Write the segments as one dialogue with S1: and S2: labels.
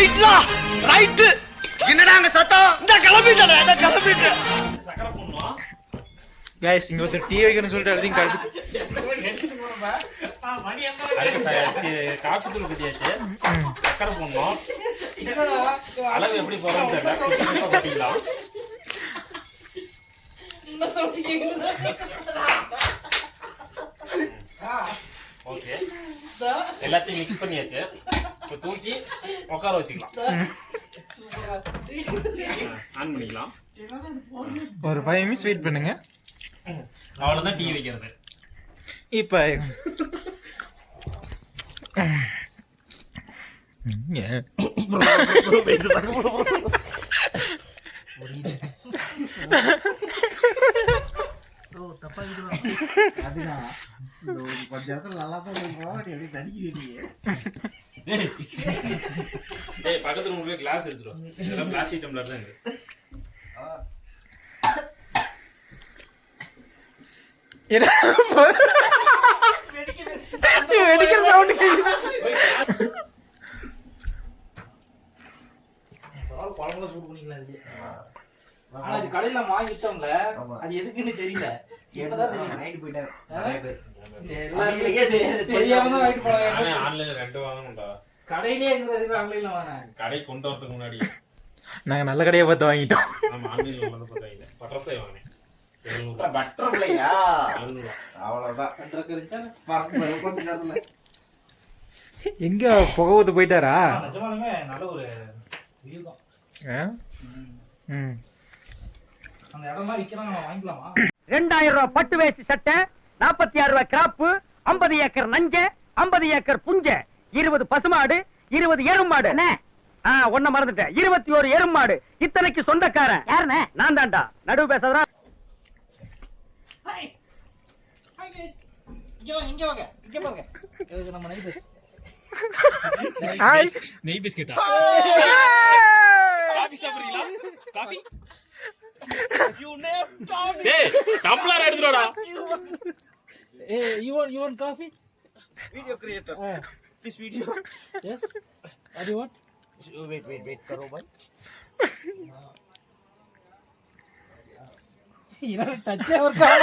S1: ரைட்லா right. என்னடா அங்க சத்தம்? இந்த கிளம்பிட்டடா, இந்த கிளம்பிட்ட.
S2: சக்கரை போடணும்.
S3: गाइस இங்க ஒரு டீ வைக்கணும்னு சொல்லிட்டு everything கழுவி
S2: காபி தூள் கட்டியாச்சு. சக்கரை போடணும். அளவு எப்படி போறோம்னு தெரியல. போட்டுக்கலாம். என்ன சொல்றீங்க? ஓகே, எல்லாத்தையும் மிக்ஸ் பண்ணியாச்சு. இப்போ தூக்கி உட்கார வச்சுக்கலாம். ஆன் பண்ணிக்கலாம்.
S3: ஒரு 5 minutes வெயிட் பண்ணுங்க.
S2: அவ்வளவுதான் டீ வைக்கிறது.
S3: இப்போ
S2: பக்கத்துல உங்களுக்கு கிளாஸ் எடுத்துரும். இதெல்லாம் பிளாஸ்டிக் டம்ளர் தான் இருக்கு.
S3: வெடிக்கிற சவுண்ட் கேக்குது.
S4: பழங்கள சூட் பண்ணிக்கலாம் இது. ஆனா இது கடையில வாங்கிட்டோம்ல, அது எதுக்குன்னு தெரியல. இப்பதான் தெரியும். வாங்கிட்டு போயிட்டாரு நிறைய பேர். எல்லாருக்கே தெரியாது. தெரியாம தான் வாங்கிட்டு போறாங்க.
S2: நானே ஆன்லைன்ல 2 வாங்கணும்டா.
S4: கடையிலே எங்க ஆன்லைன்ல வாங்க.
S2: கடை கொண்டு வரதுக்கு முன்னாடி
S3: நாங்க நல்ல கடையை பார்த்து வாங்கிட்டோம்.
S2: நம்ம ஆன்லைன்ல வந்து பார்த்தாங்க. பட்டர்ஃப்ளை வாங்கினேன்.
S1: பட்டர்ஃப்ளையா? அவ்வளவுதான்.
S4: பண்றதுக்கு இருந்துச்சா?
S1: பறந்து கொஞ்ச நேரத்துல
S3: எங்க புகவுது போயிட்டாரா?
S4: நிஜமாலுமே நல்ல ஒரு வியூ தான். அந்த இடமா விக்கிறா, நம்ம வாங்கிக்கலாமா?
S1: 2000 ரூபாய் பட்டு வேஷ்டி சட்டை, 46 ரூபாய் கிராப்பு, 50 ஏக்கர் நஞ்ச, 50 ஏக்கர் புஞ்ச, 20 பசுமாடு, 20 எருமாடு. ஒன்ன மறந்துட்டேன், 21 எருமாடு. இத்தனைக்கு சொந்தக்காரன் யாருன்னு? நான் தான்டா. நடுவு பேசுறா.
S4: இங்க வாங்க, இங்க பாருங்க. இதுக்கு நம்ம நெய் பேஸ்.
S3: ஹாய்.
S2: நெய் பிஸ்கட்டா? காபி சாப்பிடுறீங்களா? காபி? டேய், tumbler எடுத்துடா.
S4: You want coffee?
S1: Video creator. This video.
S4: Yes. What do you want?
S1: Wait, karo bhai.
S4: इन्होंने टच है और कहा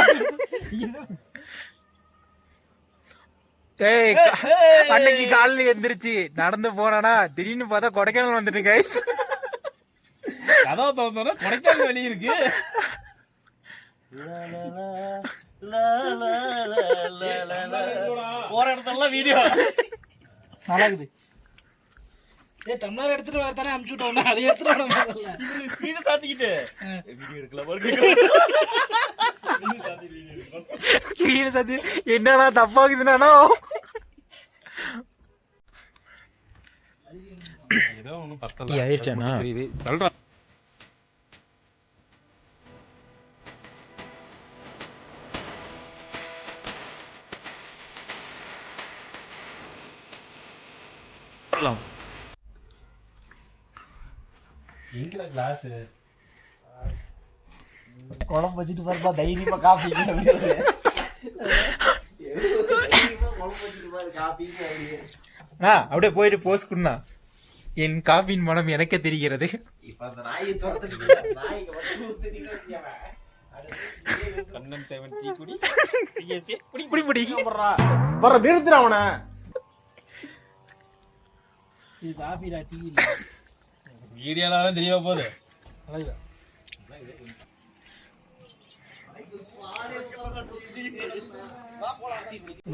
S3: ஏய் அன்னைக்கு காலையில எந்திரிச்சு நடந்து போறானா திடீர்னு பார்த்தா கொடைக்கானல் வந்துட்டு கைஸ்.
S2: கதவை திறந்தோம்னா கொடைக்கானல் வெளிய இருக்கு.
S1: போற இடத்துல வீடியோ
S4: நல்லா இருக்குது. ஏய் டம்ளர் எடுத்துட்டு வர தானே அமுச்சு விட்டோம். அதை எடுத்துட்டு வர முதல்ல.
S1: ஸ்பீட் சாத்திக்கிட்டு வீடியோ எடுக்கல பாருங்க.
S3: ஸ்கிரீன் சாத்தி என்னடா தப்பாகுதுனானோ.
S2: ஏதோ ஒண்ணு பத்தல.
S3: ஆயிடுச்சானா?
S2: சொல்றா. எங்கடா கிளாஸ்?
S4: குழம்பு வச்சுட்டு பாருப்பா, தைரியமா காஃபி
S3: அப்படியே போயிட்டு போஸ்ட் குடுனா. என் காஃபியின் மனம் எனக்கே தெரிகிறது.
S1: இப்ப அந்த நாயை துரத்துட்டு நாய்க்கு வந்து ஊத்துறீங்க வச்சியாவா?
S2: கண்ணன் தேவன் டீ குடி. சிஎஸ்ஏ
S3: புடி புடி புடி.
S1: வர நிறுத்துற அவனை.
S4: இது காஃபிடா, டீ இல்ல.
S2: வீடியோலாம் தெரியவா போகுது.
S4: நல்லா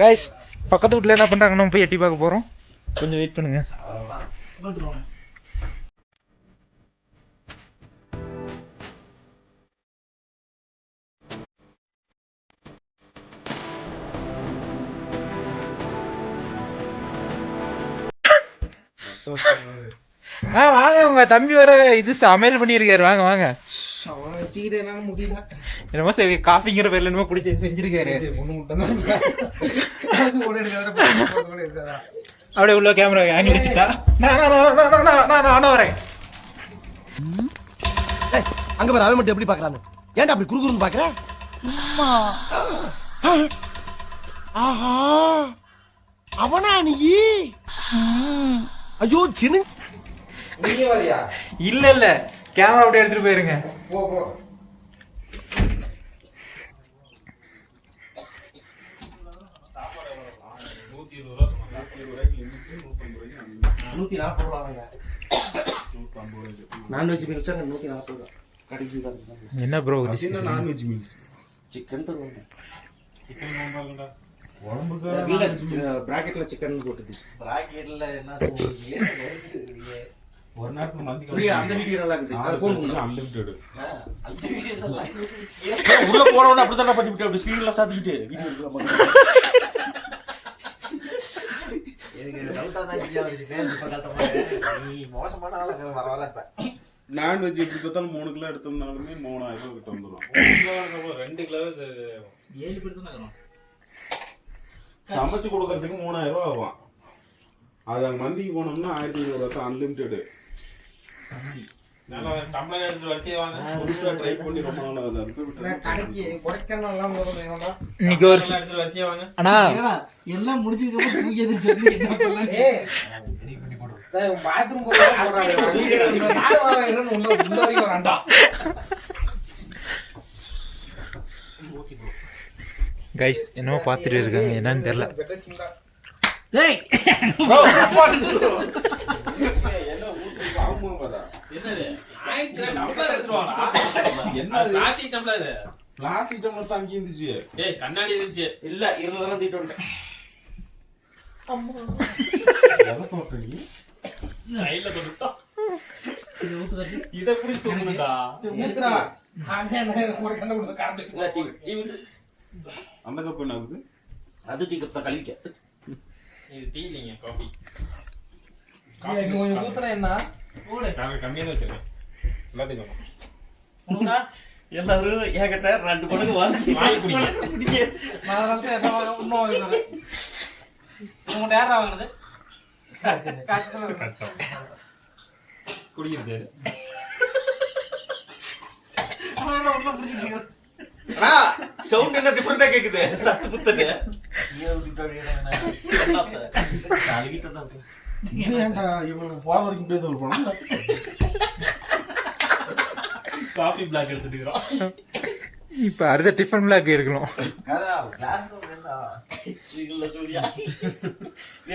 S3: கைஸ் பக்கத்து வீட்ல என்ன பண்றாங்க நம்ம போய் எட்டி பார்க்க போறோம். கொஞ்சம் வெயிட் பண்ணுங்க. வாங்க, உங்க தம்பி வர இது சமையல் பண்ணிருக்காரு. வாங்க வாங்க.
S4: முடியல.
S3: என்னமோ சரி காஃபிங்கிற பேர்ல என்னமோ குடிச்சு செஞ்சிருக்காரு. அப்படியே உள்ள கேமரா ஆங்கிள் வச்சுட்டா. நானும் வரேன்.
S1: அங்க பாரு, அவன் மட்டும் எப்படி பாக்குறான்னு. ஏன்டா அப்படி குறுகுறுன்னு பாக்குற? சும்மா. ஆஹா, அவனா நீ? ஐயோ சின்ன
S4: நீயே வரியா?
S3: இல்ல கேமரா அப்படியே எடுத்துட்டு போயிருங்க.
S4: போ போ. நான்வெஜ் மீல்ஸ் 140 கடைக்கு
S3: என்ன ப்ரோ
S5: நான்வெஜ் மீல்ஸ்
S4: சிக்கன் தருவாங்க.
S2: சிக்கன் வாங்குறா
S5: உடம்புக்கு
S4: இல்ல பிராக்கெட்ல சிக்கன் போட்டுது. பிராக்கெட்ல என்ன சொல்றீங்க?
S5: ஒரு நேரத்துக்கு மந்தி
S4: புரியா? அந்த வீடியோ நல்லா இருக்குது. அது ஃபோன் பண்ணு.
S5: அன்லிமிட்டெட்
S4: அந்த வீடியோ நல்லா இருக்குது. உள்ள போறவன அப்படி தான் பண்ணி விட்டு அப்படி ஸ்கிரீன்ல சாத்திக்கிட்டு வீடியோ எடுக்கலாம். எனக்கு டவுட்டா தான் ஜியா வருது. பேர் பக்கத்துல நீ மோசமான ஆளா வர வர இப்ப.
S5: நான்வெஜ் எப்படி பார்த்தாலும் 3 கிலோ எடுத்தோம்னாலுமே 3000 ரூபாய் கிட்ட வந்துடும்.
S2: 2 கிலோ
S4: 7 பேர் தான் நகரும்.
S5: சமைச்சு கொடுக்கறதுக்கு 3000 ரூபாய் ஆகும். அது அங்க மந்திக்கு போனோம்னா 1500 ரூபாய் அன்லிமிட்டெட்.
S2: நல்லா டம்ளர் எடுத்து வரிசையா வாங்க.
S5: புதுசா ட்ரை பண்ணி ரொம்ப நாள் ஆகுது. அதுக்கு
S4: கடைக்கு கொடைக்கானல் எல்லாம் போறோம்டா.
S3: இன்னைக்கு ஒரு
S2: டம்ளர் எடுத்து வரிசையா வாங்க.
S3: அண்ணா
S4: எல்லாம் முடிஞ்சதுக்கு அப்புறம் தூக்கி எதிர்ச்சு வந்து என்ன பண்ணலாம்? ஏய் ரெடி பண்ணி போடு. டேய் பாத்ரூம் போறா போறானே. நான் வரேன் உள்ள வரைக்கும் வரேன்டா.
S3: கைஸ் என்னமோ பாத்துட்டு இருக்காங்க, என்னன்னு தெரியல.
S4: டேய்
S5: ப்ரோ என்ன ஊத்து பாவமா பாதா.
S2: என்னது? ஆயிடுச்சு டம்ளர் எடுத்துட்டு வாடா.
S5: என்ன
S2: பிளாஸ்டிக் டம்ளர்.
S5: பிளாஸ்டிக் டம்ளர் தான் அங்கே இருந்துச்சு.
S2: ஏய் கண்ணாடி இருந்துச்சு.
S4: இல்ல இருந்ததெல்லாம் தீட்டு வந்துட்டேன்.
S5: எதை போட்ட நீ?
S2: கையில கொடுத்தா.
S4: இது ஊத்துறது.
S2: இத புடி தூக்குடா.
S4: ஊத்துறா. நான் என்ன கூட கண்ட கூட கரெக்ட். இது
S5: அந்த கப் என்ன ஆகுது?
S4: அது டீ கப் தான் கழிக்க.
S2: இது டீ இல்லைங்க, காபி.
S4: ஏய் நீ கொஞ்சம் ஊத்துறா என்ன?
S2: போடு. நான் கம்மியா தான் வச்சிருக்கேன். எல்லாத்தையும்
S4: ஊத்துறா. எல்லாரும் ஏகட்ட 2 படகு வாங்கி
S2: குடிங்க.
S4: நான் வந்து இன்னும் வாங்குறேன். உங்க நேரா வாங்குனது?
S2: குடிக்கிறது.
S4: அவன் உள்ள புடிச்சிட்டு அண்ணா சவுண்ட் என்ன டிஃபரண்டா கேக்குது. சத்து புத்தங்க.
S5: ஏன்டா இவனுக்கு போற வரைக்கும் இப்படியே சொல்ல போனா?
S2: காபி பிளாக் எடுத்துக்கிறோம்.
S3: இப்ப அடுத்த டிஃபன் பிளாக் எடுக்கணும்.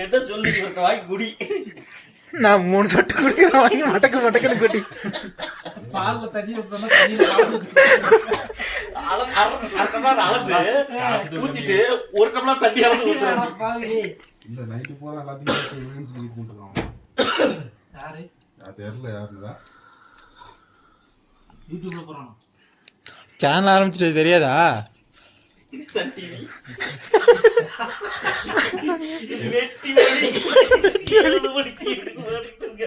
S4: என்ன சொல்லி வாங்கி குடி.
S3: நான் 3 சொட்டு குடிக்கிறேன், வாங்கி மட்டக்குன்னு கொட்டி.
S4: பால்ல தண்ணி ஊத்தனா தண்ணில அளந்து ஊத்திட்டு 1 டம்ளர் தண்ணி அளந்து ஊத்துறான்.
S5: இந்த நைட் போற எல்லாத்தையும் இவன்ஸ் பண்ணி போட்டுறான்.
S4: யாரு?
S5: அது தெரியல யாருடா.
S4: யூடியூப்ல போறானோ?
S3: சேனல் ஆரம்பிச்சிட்டு தெரியாதா?
S4: Sun TV. வெட்டி மணி 7 மணிக்கு ஓடிட்டுங்க.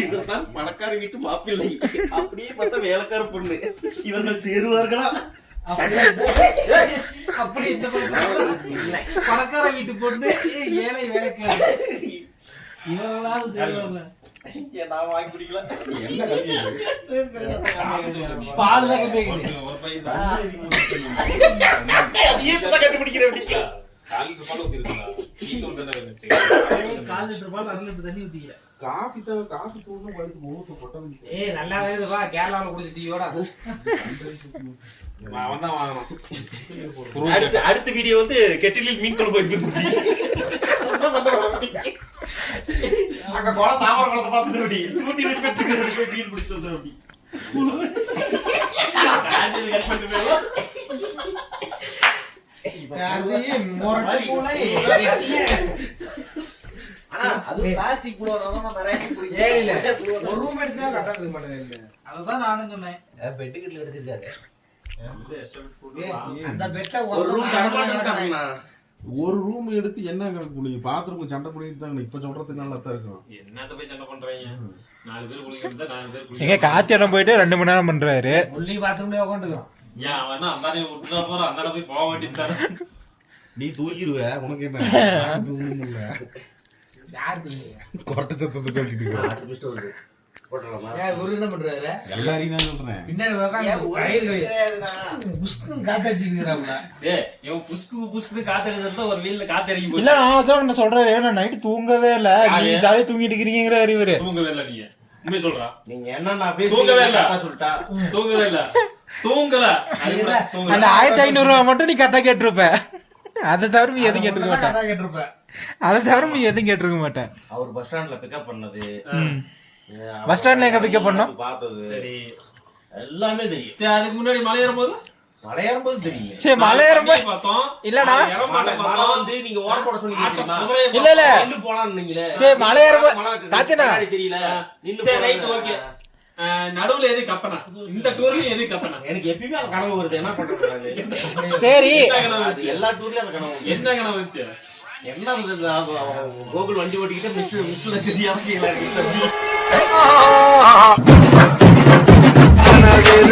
S4: இவர்தான் பணக்கார வீட்டு மாப்பிள்ளை. அப்படியே பார்த்தா வேலைக்கார பொண்ணு. இவர்கள் சேருவார்களா? அப்படி இந்த பணக்கார வீட்டு பொண்ணு ஏழை வேலைக்கார. இவர்களாவது சேருவாங்க. நான் வாங்கி குடிக்கல.
S5: என்ன கத்தி இது?
S4: பால் தான் கட்டிக்கிறேன்.
S2: ஒரு பையன்
S4: கண்டுபிடிக்கிறேன்.
S2: காலுக்கு பால் ஊத்திருக்கா. டீ தூள் தானே இருந்துச்சு.
S4: 4 லிட்டர் பால் 2 லிட்டர் தண்ணி ஊத்திக்கிறேன்.
S5: காபி தூள்னு வயித்து ஊத்து போட்டது.
S4: ஏய் நல்லா இருக்குதுப்பா. கேரளால குடிச்ச டீயோட.
S2: அவன் தான் வாங்கணும்.
S4: அடுத்த வீடியோ வந்து கெட்டிலில் மீன் குழம்பு வைக்கிறது. அங்க கோல தாமர குளத்தை பார்த்துட்டு அப்படி ஸ்கூட்டி ரெடி பண்ணிட்டு போய் மீன் பிடிச்சிட்டு வந்தோம் அப்படி. காண்டில் கட் பண்ணிட்டு போவோம். அது மொரட்டு பூளை. ஆனா அது பிளாஸ்டிக் கூட வந்தாதான் நிறைய குடிக்கும். ஏய் இல்ல ஒரு ரூம் எடுத்தா கரெக்ட்டா இருக்க மாட்டேங்குது. அததான் நானும் சொன்னேன். பெட் கிட்ட அடிச்சிருக்காரு. அந்த பெட்ட ஒரு ரூம் தரமாட்டேங்கறா.
S5: ஒரு ரூம் எடுத்து என்ன கணக்கு புடிங்க? பாத்ரூம் சண்டை பண்ணிட்டு தான் இப்ப சொல்றதுக்கு நல்லா தான் இருக்கும்.
S2: என்னத்த போய் சண்டை பண்றீங்க? 4 பேர் குளிக்கிறதா 4 பேர்
S3: எங்க
S2: குளிக்க.
S3: காத்தியாடம் போயிட்டு 2 மணி நேரம் பண்றாரு.
S4: உள்ளி பாத்ரூம்ல உட்கார்ந்துறோம்.
S2: ஏன் அவன் அந்தானே விட்டுறா போற அந்தானே போய் போக வேண்டியதானே.
S5: நீ தூக்கிடுவ, உனக்கு என்ன தூங்கணும் இல்ல.
S4: யார் தூங்குறீங்க?
S5: கொரட்ட சத்தத்தை சொல்லிட்டு இருக்க. போட்டுடலாமா?
S4: ஏன் இவரு என்ன பண்றாரு?
S5: எல்லாரையும் தான் சொல்றேன்.
S4: பின்னாடி உட்கார்ந்து கயிறு புஷ்குன்னு காத்தடிச்சுக்கிறாங்க.
S2: டேய் இவன் புஸ்கு காத்தடிச்சத ஒரு வீல்ல காத்தடிக்கும் போது
S3: இல்ல நான் அதான் என்ன சொல்றேன், நான் நைட்டு தூங்கவே இல்ல, நீ ஜாலியா தூங்கிட்டு இருக்கீங்கிறாரு இவரு.
S2: தூங்கவே இல்ல நீங்க உண்மை சொல்றா
S5: நீங்க என்னன்னா
S2: தூங்கவே இல்ல.
S5: பேசுறீங்க சொல்லிட்டா
S2: தூங்கவே இல்ல தூங்கல
S3: அந்த 1500 ரூபாய் மட்டும் நீ கரெக்டா கேட்டிருப்ப, அதை தவிர நீ எதுவும் கேட்டிருக்க மாட்டேன்.
S4: கேட்டிருப்பேன்.
S3: அதை தவிர நீ எதுவும் கேட்டிருக்க மாட்டேன்.
S5: அவர் பஸ் ஸ்டாண்ட்ல பிக்கப் பண்ணது,
S3: பஸ் ஸ்டாண்ட்ல எங்க பிக்கப் பண்ணோம்
S5: பார்த்தது
S2: சரி
S5: எல்லாமே தெரியும்.
S2: சரி அதுக்கு முன்னாடி மலை ஏறும்போது
S5: மலையேறும்போது தெரியும்.
S3: சரி மலை ஏறும்போது
S2: பார்த்தோம்
S3: இல்லடா,
S5: மலை வந்து நீங்க ஓர போட சொன்னீங்க தெரியுமா?
S3: இல்ல இல்ல
S5: நின்னு போலாம்னு நீங்களே.
S3: சரி மலை ஏறும்போது காத்தினா
S5: தெரியல நின்னு
S2: சரி ரைட்
S5: போலாம்.
S2: ஓகே நடுவுல எது கத்தனா இந்த டூர்லயும் எது கத்தனா
S5: எனக்கு எப்பயுமே அந்த கனவு வருது, என்ன பண்றது?
S3: சரி
S5: அது எல்லா டூர்லயும் அந்த கனவு வருது.
S2: என்ன கனவு வந்துச்சு
S5: என்ன இருந்தது? கோகுல் வண்டி ஓட்டிக்கிட்டு மிஸ்டர் தெரியாம